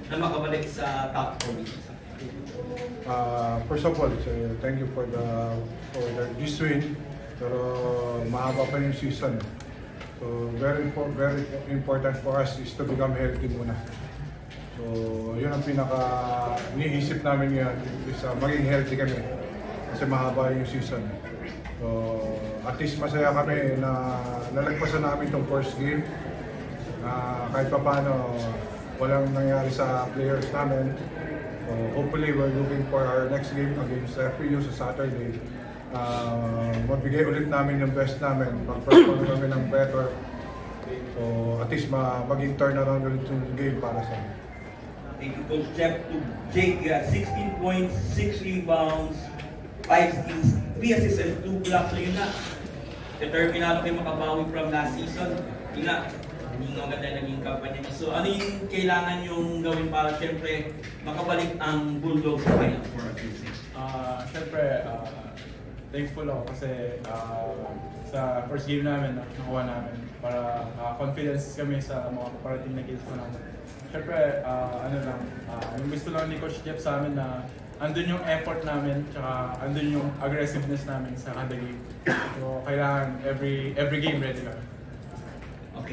na makabalik sa top 4 weeks? First of all, thank you for this win. Pero mahaba pa yung season. So very important for us is to become healthy muna. So yun ang iniisip namin ngayon is maging healthy kami kasi mahaba yung season. So at least masaya kami na nalagpasan namin itong first game. Kahit pa paano walang nangyari sa players namin. So hopefully we're looking for our next game against FPU sa Saturday. Magbigay ulit namin yung best namin, mag-perform kami ng better. So at least maging turnaround ulit yung game para sa amin. Thank you, Coach Jeff. To Jake, 16 points, 6 rebounds, 5 steals, 3 assists, and 2 blocks. So yun na, determinado kayo makabawi from last season. Yun na, hindi nga maganda naging kampanya niya. So ano yung kailangan yung gawin para syempre makabalik ang Bulldogs sa Final Four at season? Syempre, thankful ako kasi sa first game namin, nakuha namin para confidence kami sa mga paparating na games ko namin. Syempre, yung gusto lang ni Coach Jeff sa amin na andun yung effort namin, tsaka andun yung aggressiveness namin sa kada game. So, kailangan every game ready kami.